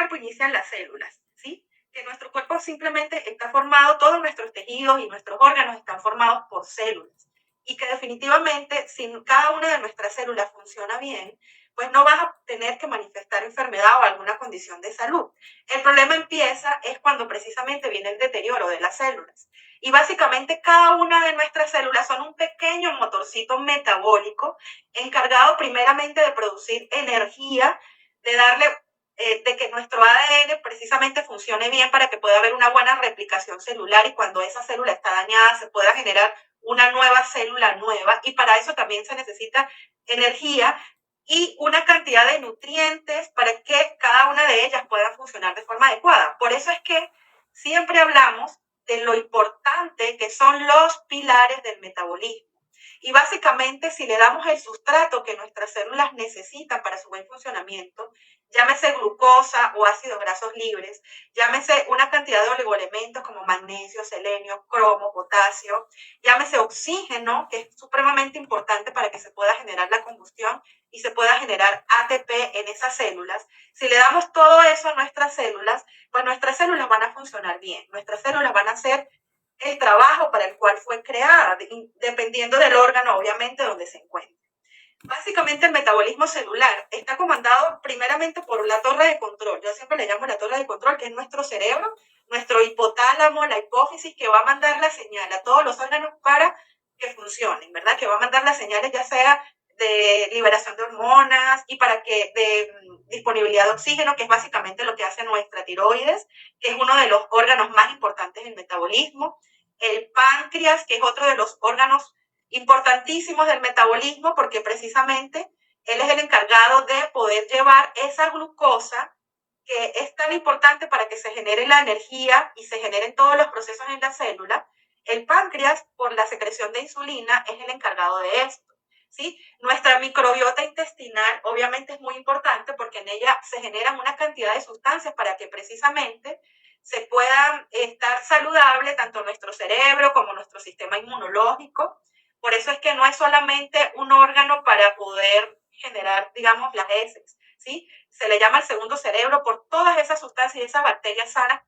cuerpo inician las células, ¿sí? Que nuestro cuerpo simplemente está formado, todos nuestros tejidos y nuestros órganos están formados por células. Y que definitivamente, si cada una de nuestras células funciona bien, pues no vas a tener que manifestar enfermedad o alguna condición de salud. El problema empieza es cuando precisamente viene el deterioro de las células. Y básicamente cada una de nuestras células son un pequeño motorcito metabólico encargado primeramente de producir energía, de darle, de que nuestro ADN precisamente funcione bien para que pueda haber una buena replicación celular y cuando esa célula está dañada se pueda generar una nueva célula nueva y para eso también se necesita energía y una cantidad de nutrientes para que cada una de ellas pueda funcionar de forma adecuada. Por eso es que siempre hablamos de lo importante que son los pilares del metabolismo. Y básicamente, si le damos el sustrato que nuestras células necesitan para su buen funcionamiento, llámese glucosa o ácidos grasos libres, llámese una cantidad de oligoelementos como magnesio, selenio, cromo, potasio, llámese oxígeno, que es supremamente importante para que se pueda generar la combustión y se pueda generar ATP en esas células. Si le damos todo eso a nuestras células, pues nuestras células van a funcionar bien, nuestras células van a hacer el trabajo para el cual fue creada, dependiendo del órgano, obviamente, donde se encuentre. Básicamente el metabolismo celular está comandado primeramente por la torre de control. Yo siempre le llamo la torre de control, que es nuestro cerebro, nuestro hipotálamo, la hipófisis, que va a mandar la señal a todos los órganos para que funcionen, ¿verdad? Que va a mandar las señales ya sea de liberación de hormonas y para que de disponibilidad de oxígeno, que es básicamente lo que hace nuestra tiroides, que es uno de los órganos más importantes del metabolismo. El páncreas, que es otro de los órganos importantísimos del metabolismo porque precisamente él es el encargado de poder llevar esa glucosa que es tan importante para que se genere la energía y se generen todos los procesos en la célula. El páncreas, por la secreción de insulina, es el encargado de esto. ¿Sí? Nuestra microbiota intestinal obviamente es muy importante porque en ella se generan una cantidad de sustancias para que precisamente se puedan estar saludable tanto nuestro cerebro como nuestro sistema inmunológico. Por eso es que no es solamente un órgano para poder generar, digamos, las heces, ¿sí? Se le llama el segundo cerebro por todas esas sustancias y esas bacterias sanas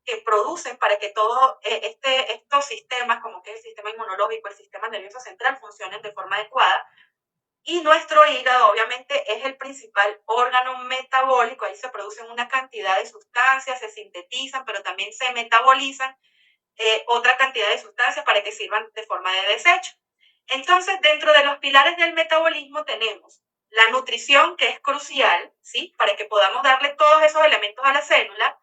que producen para que todos estos sistemas, como que el sistema inmunológico, el sistema nervioso central, funcionen de forma adecuada. Y nuestro hígado, obviamente, es el principal órgano metabólico. Ahí se producen una cantidad de sustancias, se sintetizan, pero también se metabolizan otra cantidad de sustancias para que sirvan de forma de desecho. Entonces, dentro de los pilares del metabolismo tenemos la nutrición, que es crucial, ¿sí? Para que podamos darle todos esos elementos a la célula.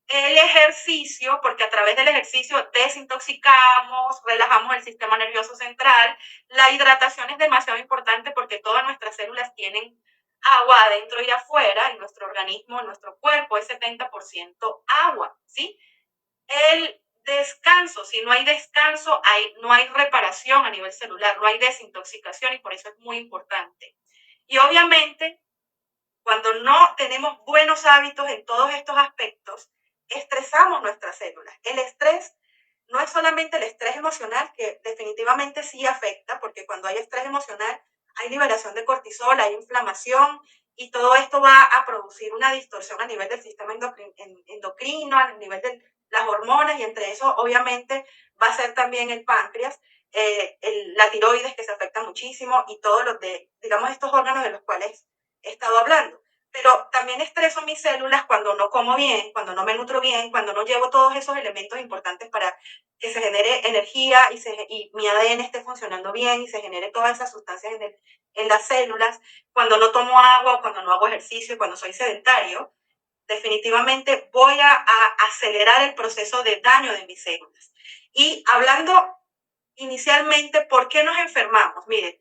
El ejercicio, porque a través del ejercicio desintoxicamos, relajamos el sistema nervioso central. La hidratación es demasiado importante porque todas nuestras células tienen agua adentro y afuera, y nuestro organismo, nuestro cuerpo es 70% agua, ¿sí? El descanso, si no hay descanso, no hay reparación a nivel celular, no hay desintoxicación y por eso es muy importante. Y obviamente, cuando no tenemos buenos hábitos en todos estos aspectos, estresamos nuestras células. El estrés no es solamente el estrés emocional, que definitivamente sí afecta, porque cuando hay estrés emocional hay liberación de cortisol, hay inflamación, y todo esto va a producir una distorsión a nivel del sistema endocrino, a nivel de las hormonas, y entre eso obviamente va a ser también el páncreas, la tiroides que se afecta muchísimo, y todos los de, digamos, estos órganos de los cuales he estado hablando. Pero también estreso mis células cuando no como bien, cuando no me nutro bien, cuando no llevo todos esos elementos importantes para que se genere energía y mi ADN esté funcionando bien y se genere todas esas sustancias en las células, cuando no tomo agua, cuando no hago ejercicio, cuando soy sedentario, definitivamente voy a acelerar el proceso de daño de mis células. Y hablando inicialmente, ¿por qué nos enfermamos? Miren,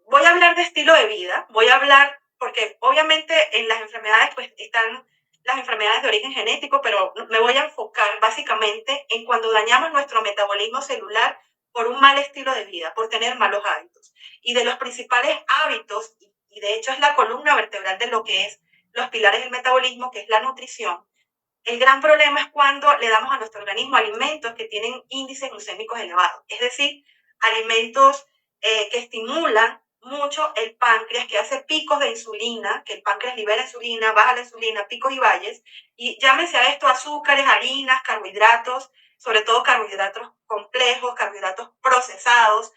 voy a hablar de estilo de vida, voy a hablar, porque obviamente en las enfermedades pues están las enfermedades de origen genético, pero me voy a enfocar básicamente en cuando dañamos nuestro metabolismo celular por un mal estilo de vida, por tener malos hábitos. Y de los principales hábitos, y de hecho es la columna vertebral de lo que es los pilares del metabolismo, que es la nutrición, el gran problema es cuando le damos a nuestro organismo alimentos que tienen índices glucémicos elevados, es decir, alimentos que estimulan mucho el páncreas, que hace picos de insulina, que el páncreas libera insulina, baja la insulina, picos y valles, y llámese a esto azúcares, harinas, carbohidratos, sobre todo carbohidratos complejos, carbohidratos procesados,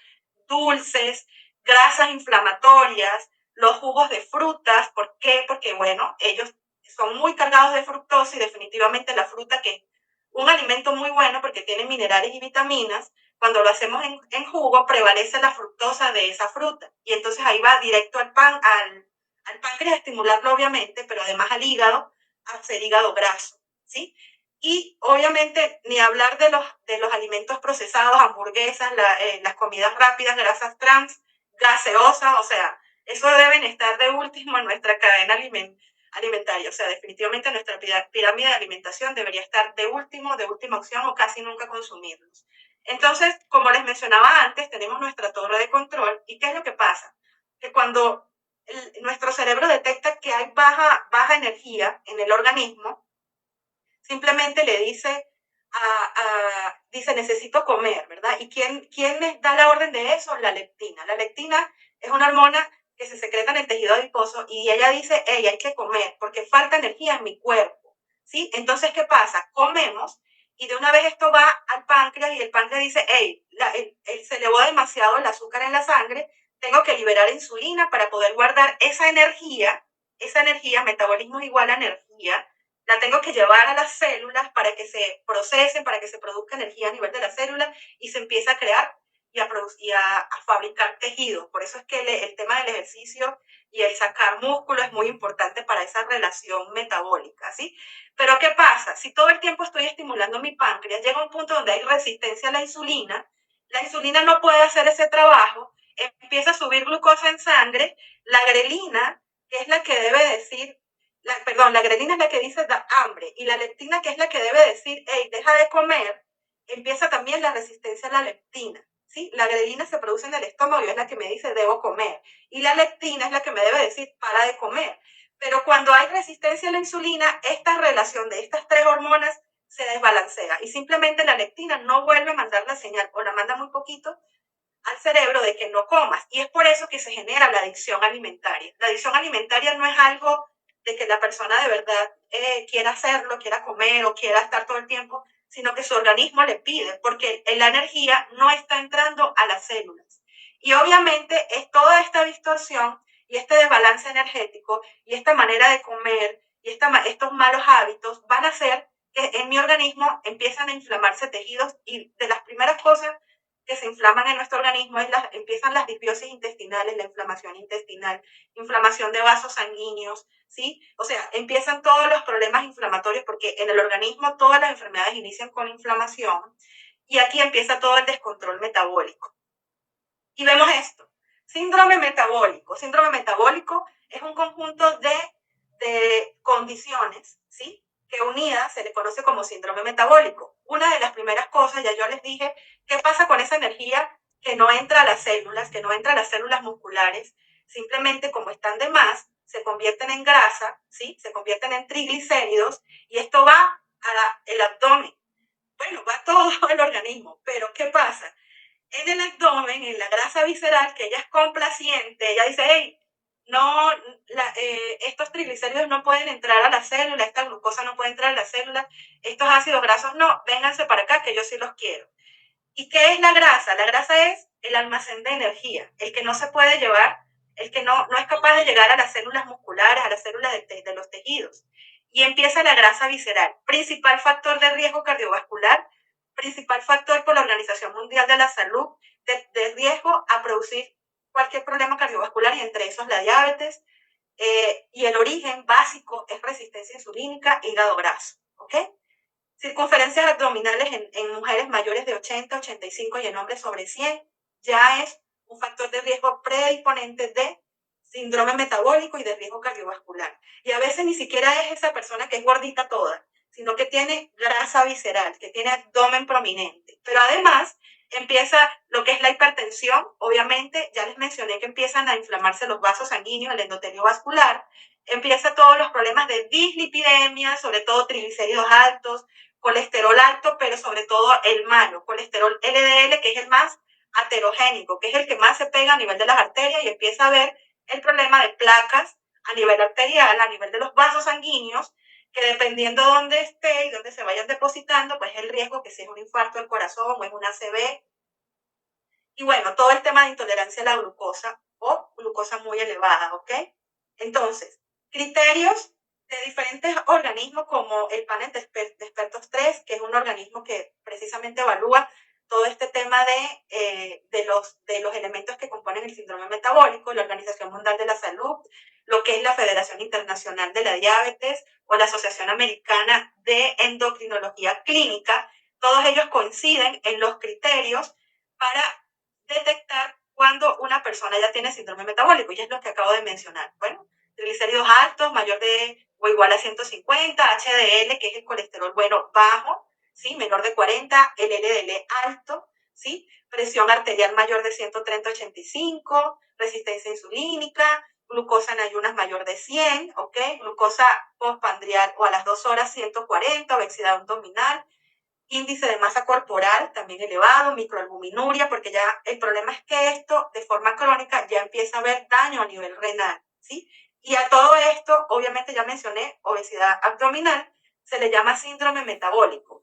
dulces, grasas inflamatorias, los jugos de frutas. ¿Por qué? Porque, bueno, ellos son muy cargados de fructosa y definitivamente la fruta, que es un alimento muy bueno porque tiene minerales y vitaminas, cuando lo hacemos en jugo, prevalece la fructosa de esa fruta. Y entonces ahí va directo al páncreas a estimularlo, obviamente, pero además al hígado, a hacer hígado graso, ¿sí? Y obviamente ni hablar de los alimentos procesados, hamburguesas, las comidas rápidas, grasas trans, gaseosas, o sea, eso deben estar de último en nuestra cadena alimentaria. O sea, definitivamente nuestra pirámide de alimentación debería estar de última opción o casi nunca consumirlos. Entonces, como les mencionaba antes, tenemos nuestra torre de control. ¿Y qué es lo que pasa? Que cuando nuestro cerebro detecta que hay baja energía en el organismo, simplemente le dice, dice, necesito comer, ¿verdad? ¿Y quién les da la orden de eso? La leptina. La leptina es una hormona que se secreta en el tejido adiposo y ella dice, hey, hay que comer porque falta energía en mi cuerpo, ¿sí? Entonces, ¿qué pasa? Comemos y de una vez esto va al páncreas y el páncreas dice, hey, se elevó demasiado el azúcar en la sangre, tengo que liberar insulina para poder guardar esa energía, metabolismo es igual a energía, la tengo que llevar a las células para que se procesen, para que se produzca energía a nivel de las células y se empieza a crear y a fabricar tejidos. Por eso es que el tema del ejercicio y el sacar músculo es muy importante para esa relación metabólica, ¿sí? Pero ¿qué pasa? Si todo el tiempo estoy estimulando mi páncreas, llega un punto donde hay resistencia a la insulina no puede hacer ese trabajo, empieza a subir glucosa en sangre, la grelina, que es la que debe decir la grelina es la que dice da hambre y la leptina, que es la que debe decir, hey, deja de comer, empieza también la resistencia a la leptina, ¿sí? La grelina se produce en el estómago y es la que me dice debo comer y la leptina es la que me debe decir para de comer. Pero cuando hay resistencia a la insulina, esta relación de estas tres hormonas se desbalancea y simplemente la leptina no vuelve a mandar la señal o la manda muy poquito al cerebro de que no comas. Y es por eso que se genera la adicción alimentaria. La adicción alimentaria no es algo de que la persona de verdad quiera hacerlo, quiera comer o quiera estar todo el tiempo, sino que su organismo le pide, porque la energía no está entrando a las células. Y obviamente es toda esta distorsión y este desbalance energético y esta manera de comer y estos malos hábitos van a hacer que en mi organismo empiezan a inflamarse tejidos y de las primeras cosas que se inflaman en nuestro organismo empiezan las disbiosis intestinales, la inflamación intestinal, inflamación de vasos sanguíneos, ¿sí? O sea, empiezan todos los problemas inflamatorios porque en el organismo todas las enfermedades inician con inflamación y aquí empieza todo el descontrol metabólico. Y vemos esto, síndrome metabólico. Síndrome metabólico es un conjunto de condiciones, ¿sí? Que unidas se le conoce como síndrome metabólico. Una de las primeras cosas, ya yo les dije, ¿qué pasa con esa energía que no entra a las células, que no entra a las células musculares? Simplemente como están de más, se convierten en grasa, ¿sí? Se convierten en triglicéridos y esto va al abdomen. Bueno, va todo el organismo, pero ¿qué pasa? En el abdomen, en la grasa visceral, que ella es complaciente, ella dice, hey, no, estos triglicéridos no pueden entrar a la célula, esta glucosa no puede entrar a la célula, estos ácidos grasos no, vénganse para acá que yo sí los quiero. ¿Y qué es la grasa? La grasa es el almacén de energía, el que no se puede llevar, el que no es capaz de llegar a las células musculares, a las células de los tejidos. Y empieza la grasa visceral, principal factor de riesgo cardiovascular, principal factor por la Organización Mundial de la Salud de riesgo a producir cualquier problema cardiovascular y entre esos la diabetes. Y el origen básico es resistencia insulínica, hígado graso. ¿Ok? Circunferencias abdominales en mujeres mayores de 80, 85 y en hombres sobre 100 ya es un factor de riesgo predisponente de síndrome metabólico y de riesgo cardiovascular. Y a veces ni siquiera es esa persona que es gordita toda, sino que tiene grasa visceral, que tiene abdomen prominente. Pero además empieza lo que es la hipertensión, obviamente, ya les mencioné que empiezan a inflamarse los vasos sanguíneos, el endotelio vascular, empieza todos los problemas de dislipidemia, sobre todo triglicéridos altos, colesterol alto, pero sobre todo el malo, colesterol LDL, que es el más aterogénico, que es el que más se pega a nivel de las arterias y empieza a ver el problema de placas a nivel arterial, a nivel de los vasos sanguíneos, que dependiendo de dónde esté y dónde se vayan depositando, pues el riesgo que si es un infarto del corazón o es una ACV. Y bueno, todo el tema de intolerancia a la glucosa o glucosa muy elevada, ¿ok? Entonces, criterios de diferentes organismos como el panel de expertos 3, que es un organismo que precisamente evalúa todo este tema de los elementos que componen el síndrome metabólico, la Organización Mundial de la Salud, lo que es la Federación Internacional de la Diabetes o la Asociación Americana de Endocrinología Clínica. Todos ellos coinciden en los criterios para detectar cuando una persona ya tiene síndrome metabólico, y es lo que acabo de mencionar. Bueno, triglicéridos altos, mayor de o igual a 150, HDL, que es el colesterol bueno bajo, ¿sí? Menor de 40, el LDL alto, ¿sí? Presión arterial mayor de 130-85, resistencia insulínica, glucosa en ayunas mayor de 100, ¿ok? Glucosa postprandial o a las 2 horas 140, obesidad abdominal, índice de masa corporal también elevado, microalbuminuria, porque ya el problema es que esto de forma crónica ya empieza a haber daño a nivel renal, ¿sí? Y a todo esto, obviamente ya mencioné, obesidad abdominal, se le llama síndrome metabólico.